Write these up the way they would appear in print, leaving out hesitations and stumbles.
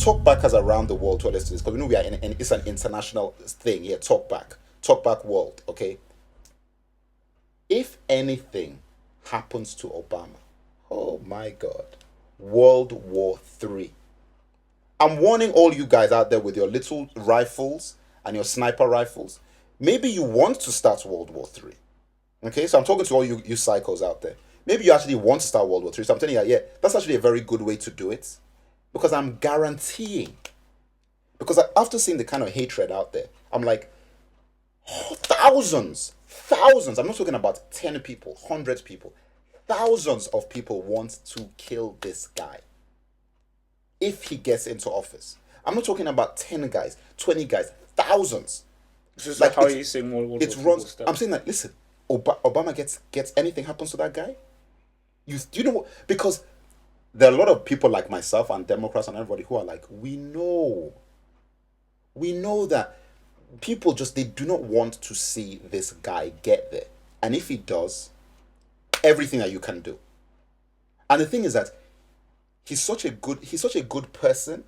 talkbackers around the world who are listening to this, because we know we are it's an international thing here. Talkback world. Okay, if anything happens to Obama, oh my God, World War III. I'm warning all you guys out there with your little rifles and your sniper rifles. Maybe you want to start World War III. Okay, so I'm talking to all you psychos out there. Maybe you actually want to start World War III. So I'm telling you, yeah, that's actually a very good way to do it. Because I'm guaranteeing, because after seeing the kind of hatred out there, I'm like, thousands. I'm not talking about 10 people, 100 people. Thousands of people want to kill this guy if he gets into office. I'm not talking about 10 guys, 20 guys, thousands. So like, how are you saying more? It runs. I'm saying that, listen, Obama gets anything happens to that guy. You know what? Because there are a lot of people like myself and Democrats and everybody who are like, we know that people just, they do not want to see this guy get there. And if he does, everything that you can do. And the thing is that he's such a good person.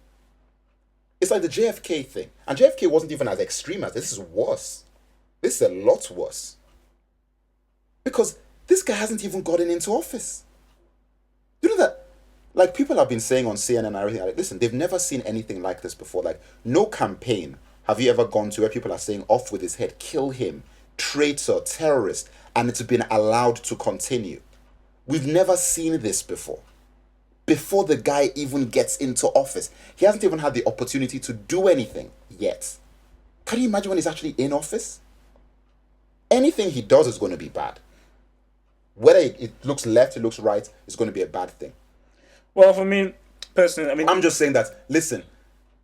It's like the JFK thing. And JFK wasn't even as extreme as this. Is worse. This is a lot worse. Because this guy hasn't even gotten into office. You know that? Like, people have been saying on CNN and everything, like, listen, they've never seen anything like this before. Like, no campaign have you ever gone to where people are saying, off with his head, kill him, traitor, terrorist, and it's been allowed to continue. We've never seen this before. Before the guy even gets into office, he hasn't even had the opportunity to do anything yet. Can you imagine when he's actually in office? Anything he does is going to be bad. Whether it looks left, it looks right, it's going to be a bad thing. Well, for me personally, I mean, I'm just saying that. Listen,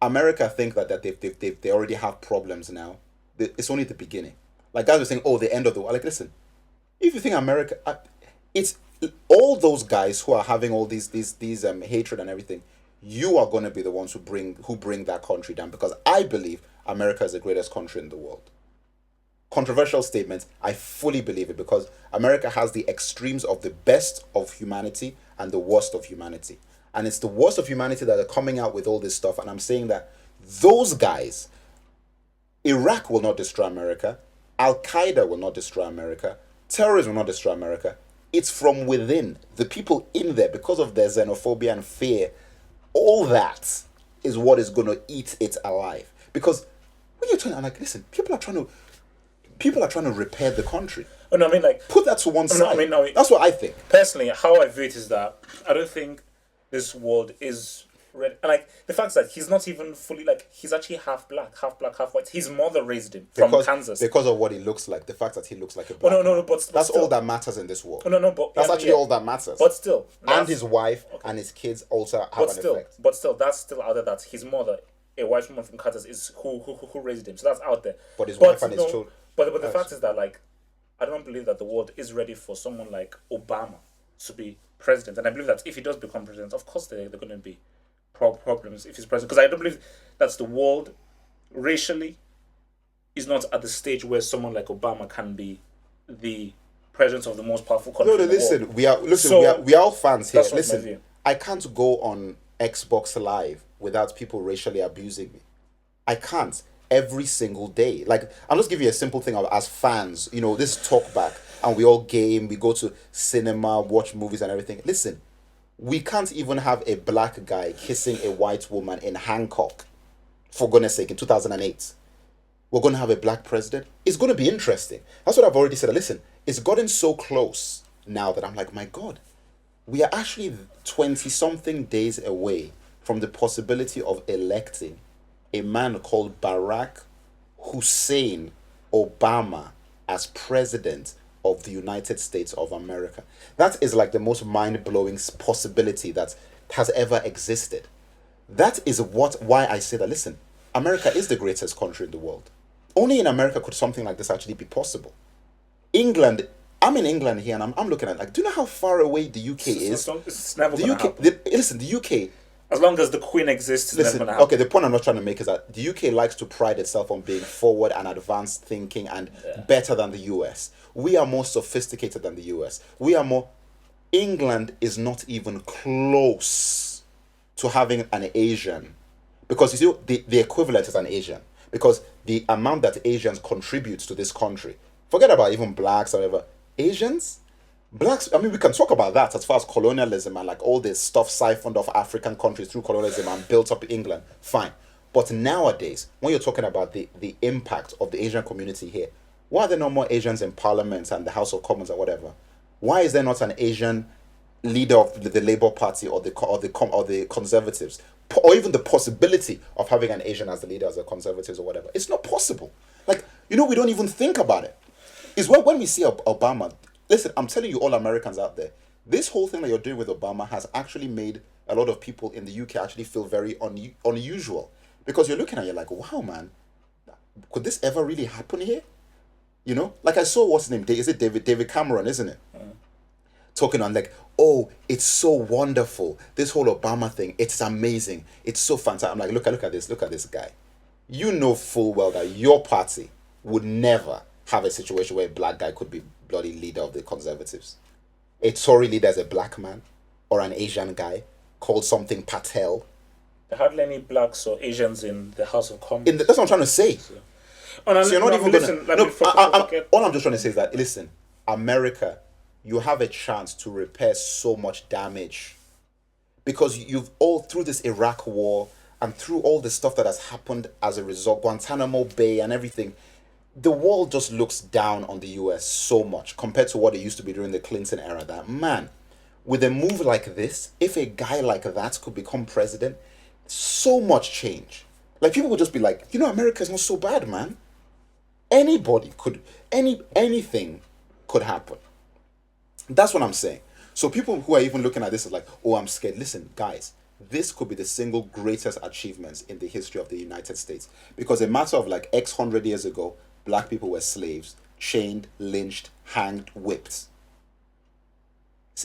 America think that they already have problems now. It's only the beginning. Like, guys were saying, oh, the end of the world. Like, listen, if you think America, it's all those guys who are having all these hatred and everything. You are going to be the ones who bring that country down, because I believe America is the greatest country in the world. Controversial statements, I fully believe it, because America has the extremes of the best of humanity and the worst of humanity. And it's the worst of humanity that are coming out with all this stuff. And I'm saying that those guys, Iraq will not destroy America. Al-Qaeda will not destroy America. Terrorism will not destroy America. It's from within. The people in there, because of their xenophobia and fear, all that is what is going to eat it alive. Because when you're trying to, like, listen, people are trying to repair the country. Oh, no, I mean, like, put that to one side. No, that's what I think. Personally, how I view it is that I don't think this world is ready. And, like, the fact that he's not even fully, like, he's actually half black, half white. His mother raised him from Kansas. Because of what he looks like. The fact that he looks like a black no, but that's still all that matters in this world. But that's actually all that matters. But still. And his wife and his kids also have an effect. But still, that's still out there, that his mother, a white woman from Kansas, is who raised him. So that's out there. But his wife and his children. But the fact is that, like, I don't believe that the world is ready for someone like Obama to be president. And I believe that if he does become president, of course there are going to be problems if he's president. Because I don't believe that the world racially is not at the stage where someone like Obama can be the president of the most powerful country. No, listen, we are all fans here. Listen, I can't go on Xbox Live without people racially abusing me. I can't. Every single day. Like, I'll just give you a simple thing as fans. You know, this talk back, and we all game, we go to cinema, watch movies and everything. Listen, we can't even have a black guy kissing a white woman in Hancock, for goodness sake, in 2008. We're going to have a black president. It's going to be interesting. That's what I've already said. Listen, it's gotten so close now that I'm like, my God, we are actually 20-something days away from the possibility of electing a man called Barack Hussein Obama as president of the United States of America. That is like the most mind-blowing possibility that has ever existed. That is why I say that, listen, America is the greatest country in the world. Only in America could something like this actually be possible. England, I'm in England here, and I'm looking at, like, do you know how far away the UK is? It's never going to happen. Listen, the UK... As long as the Queen exists, it's never going to happen. Okay, the point I'm not trying to make is that the UK likes to pride itself on being forward and advanced thinking and better than the US. We are more sophisticated than the US. England is not even close to having an Asian, because you see the equivalent is an Asian, because the amount that Asians contribute to this country, forget about even blacks or whatever, Asians, blacks, I mean, we can talk about that as far as colonialism and like all this stuff siphoned off African countries through colonialism and built up England, fine. But nowadays, when you're talking about the impact of the Asian community here, why are there no more Asians in Parliament and the House of Commons or whatever? Why is there not an Asian leader of the Labour Party or the Conservatives, or even the possibility of having an Asian as the leader of the Conservatives or whatever? It's not possible. Like, we don't even think about it. Is when we see Obama. Listen, I'm telling you, all Americans out there, this whole thing that you're doing with Obama has actually made a lot of people in the UK actually feel very unusual, because you're looking at it, you're like, wow, man, could this ever really happen here? Like I saw, what's his name? Is it David Cameron, isn't it? Talking on like, oh, it's so wonderful. This whole Obama thing, it's amazing. It's so fantastic. I'm like, look at this guy. You know full well that your party would never have a situation where a black guy could be bloody leader of the Conservatives. A Tory leader is a black man or an Asian guy called something Patel. There are hardly any blacks or Asians in the House of Commons. That's what I'm trying to say. So you're not even going to... All I'm just trying to say is that, listen, America, you have a chance to repair so much damage, because you've all, through this Iraq war and through all the stuff that has happened as a result, Guantanamo Bay and everything, the world just looks down on the US so much compared to what it used to be during the Clinton era. That, man, with a move like this, if a guy like that could become president, so much change. Like, people would just be like, America's not so bad, man. Anybody could, anything could happen. That's what I'm saying. So people who are even looking at this is like, oh, I'm scared. Listen, guys, this could be the single greatest achievements in the history of the United States. Because a matter of like X hundred years ago, black people were slaves, chained, lynched, hanged, whipped.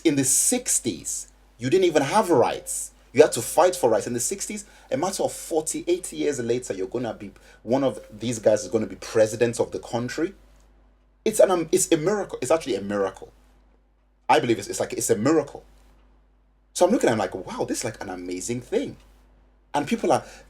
In the 60s, you didn't even have rights. You had to fight for rights. In the 60s, a matter of 40, 80 years later, you're going to be, one of these guys is going to be president of the country. It's a miracle. It's actually a miracle. I believe it's a miracle. So I'm looking at it, I'm like, wow, this is like an amazing thing. And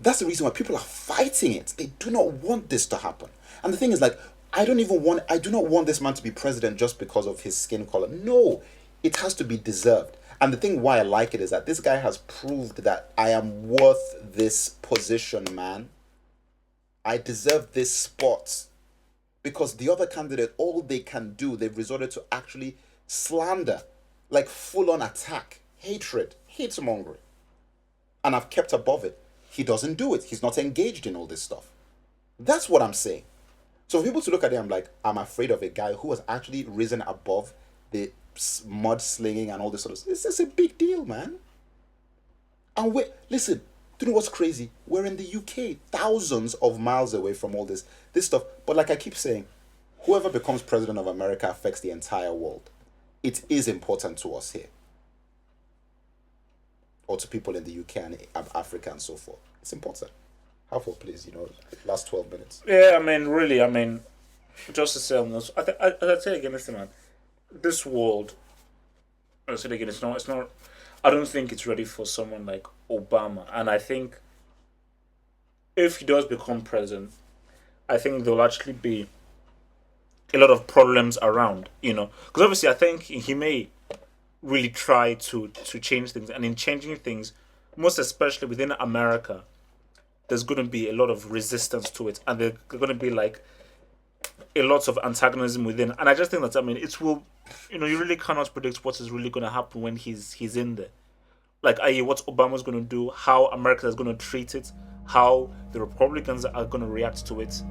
that's the reason why people are fighting it. They do not want this to happen. And the thing is, like, I do not want this man to be president just because of his skin color. No, it has to be deserved. And the thing why I like it is that this guy has proved that I am worth this position, man. I deserve this spot. Because the other candidate, all they can do, they've resorted to actually slander, like full-on attack, hatred, hate-mongering. And I've kept above it. He doesn't do it. He's not engaged in all this stuff. That's what I'm saying. So for people to look at it, I'm like, I'm afraid of a guy who has actually risen above the mudslinging and all this sort of stuff. This is a big deal, man. And listen, do you know what's crazy? We're in the UK, thousands of miles away from all this stuff. But like I keep saying, whoever becomes president of America affects the entire world. It is important to us here, or to people in the UK and Africa and so forth. It's important. Halfway, please, last 12 minutes. Yeah, really, just to say on this, I say again, listen, man, this world, I'll say it again, it's not, I don't think it's ready for someone like Obama. And I think if he does become president, I think there'll actually be a lot of problems around, because obviously I think he may really try to change things, and in changing things, most especially within America, there's going to be a lot of resistance to it, and there's going to be like a lot of antagonism within. And I just think that it will, you really cannot predict what is really going to happen when he's in there, like i.e. what Obama's going to do, how America is going to treat it, how the Republicans are going to react to it.